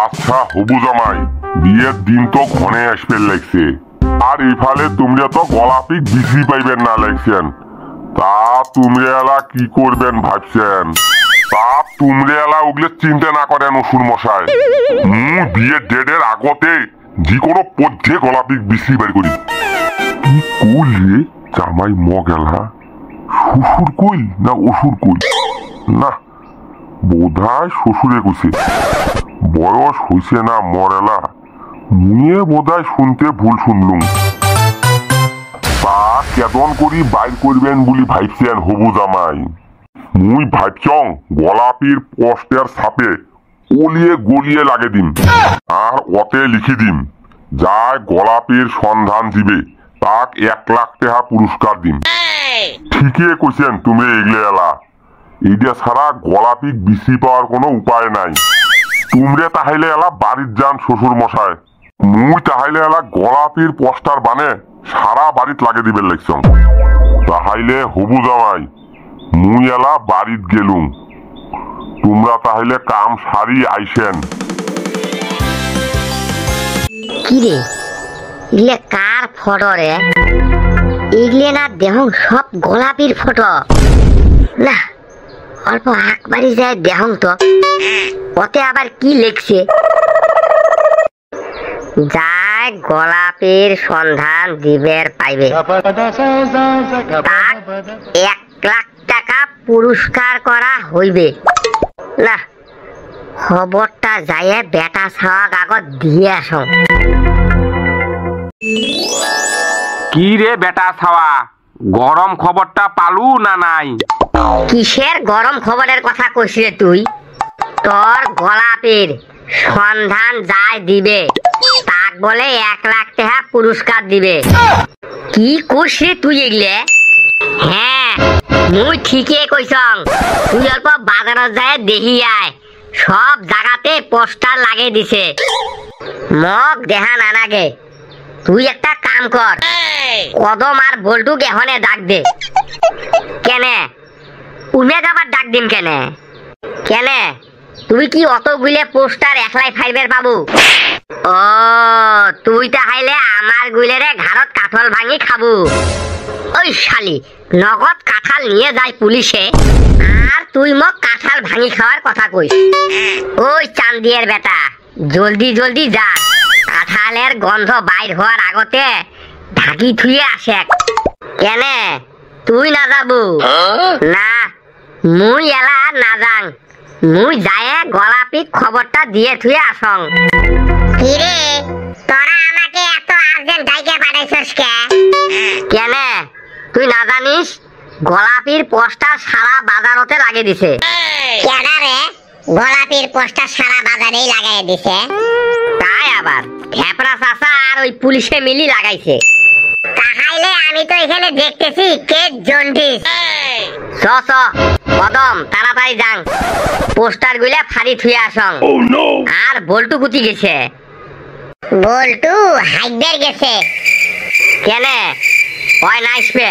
আচ্ছা হবু জামাই, বিয়ের দিন তো ঘনে আসবে লাগছে, আর এইফালে তোমরা তো গোলাপি বিক্রি পাইবেন না লাগছেন। তা তোমরা এলা কি করবেন ভাবছেন? তা তোমরা এলা ওগুলো চিন্তা না করেন অসুর মশাই, বিয়ের ডেটের আগতে যে কোনো পথ্যে গোলাপি বিক্রি বের করি। কি করলে জামাই মগেলা? শ্বশুর কই না অসুর কই? না, বোধহয় শ্বশুরে কইছে। বয়স হইছে না মরেলা, মুয়ে বোধহয় শুনতে ভুল শুনলুম। তা কেদন করি বাইর করবেন বলি ভাবছেন হবু জামাই? মুই ভাবছং গোলাপির পোস্টের ছাপে ওলিয়ে গলিয়ে লাগে দিম, আর অতে লিখি দিম যাই গোলাপির সন্ধান দিবে তাক 1 লাখ টাকা পুরস্কার দিম। ঠিকই কইছেন তুমি এগলে এলা, এইটা ছাড়া গোলাপি বিচি পাওয়ার কোনো উপায় নাই। তোমরা তাহলে এলা বাড়ির যান শ্বশুর মশাই, মুই তাহলে এলা গোলাপির পোস্টার বানে সারা বাড়িত লাগে দিবেন লাগছং। তাহলে হবু জামাই মুই এলা বাড়িত গেলুম, তোমরা তাহলে কাম সারি আইসেন। কিরে ইলে কার ফটো রে? এগুলো না দেহং সব গোলাপির ফটো। না অল্প আকবারি যায় দেহং তো, ওতে আবার কি লিখছে? যায় গোলাপির সন্ধান দিবের পাইবে, তাক 1 লাখ টাকা পুরস্কার করা হইবে। না খবরটা যায় বেটা ছাওয়া কাগজ দিয়ে আসো। কি রে বেটা ছাওয়া, গরম খবরটা পালু না নাই? কিসের গরম খবরের কথা কইছিস তুই? তোর গোলাপির সন্ধান যায় দিবে তাক বলে 1 লাখ টাকা পুরস্কার দিবে। কি কইছিস তুই এগুলে? হ্যাঁ মুই ঠিকই কইছং, তুই অল্প বাজারত যায় দেখি আয়, সব জায়গাতে পোস্টার লাগিয়ে দিছে। মগ দেখা না নাগে, তুই একটা কাম কর, কদম আর বল্টুক এখনে ডাক দে। কেনে উমেক আবার ডাক দিম কেনে? কেনে তুই কি অতগুলো পোস্টার একলাই ফাইবের পাবো? ও তুই তাহলে আমার গুলেরে ঘাড়ত কাঠল ভাঙি খাবো? ওই শালি নগদ কাঁঠাল নিয়ে যায় পুলিশে, আর তুই মক কাঁঠাল ভাঙি খাওয়ার কথা কইস? ওই চান্দিয়ের বেটা জলদি জলদি যা, কাঁঠালের গন্ধ বাইর হওয়ার আগতে ঢাকি থুয়ে আসে। কেনে তুই না যাবো? না মুই এলা না যাং, মুই যায় গোলাপি খবরটা দিয়ে থুয়ে আসং। কিরে তোরা আমাকে এত আর্জেন্ট ডাইকে পাঠাইছস কে? কেনে তুই না জানিস গোলাপির পোস্টার সারা বাজারতে লাগিয়ে দিছে? কেডা রে গোলাপির পোস্টার সারা বাজারেই লাগাই দিছে? তাই আবার ফেপড়া চাচা আর ওই পুলিশে মিলি লাগাইছে। তাহলে আমি তো এখানে দেখতেছি কে জন্ডিস। চ চ কদম তাড়াতাড়ি যাং, পোস্টার গুলা ফাড়ি থুয়ে আসং। আর বল্টু কুতি গেছে? বল্টু হাইবার গেছে। কেনে ওই না আসবে?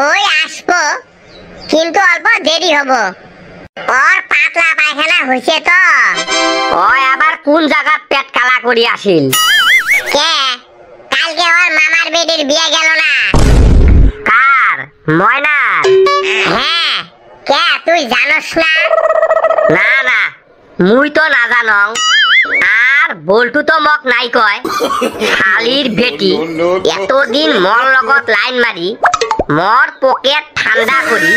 ওই আসবো কিন্তু অল্প দেরি হবো, ওর পাতলা পায়খানা হইছে তো। ওই আবার কোন জায়গার পেট কালা করি আসিল? কে কালকে ওর মামার বেটির বিয়ে গেল না? কার? ময়নার? হ্যাঁ কে তুই জানোস না? না না মুই তো না জানং, আর বল্টু তো মক নাই কয়। শালির বেটি এতদিন মর লগত লাইন মারি মর পকেট ঠান্ডা করি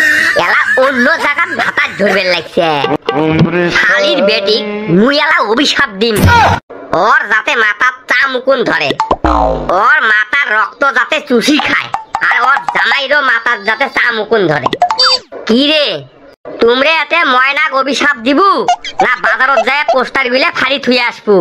এলা অন্য জায়গাত ভাতার ধরবে লাগছে। শালির বেটি মুই এলা অভিশাপ দিম, ওর যাতে মাথার চা মুকুন ধরে, ওর মাথার রক্ত যাতে চুষি খায়, আর ওর জামাইরও মাথার যাতে চা মুকুন ধরে। কি রে তোমরে এতে ময়নাক অভিশাপ দিবু না বাজারত যায় পোস্টার গুলা ফাড়ি থুয়ে আসবো?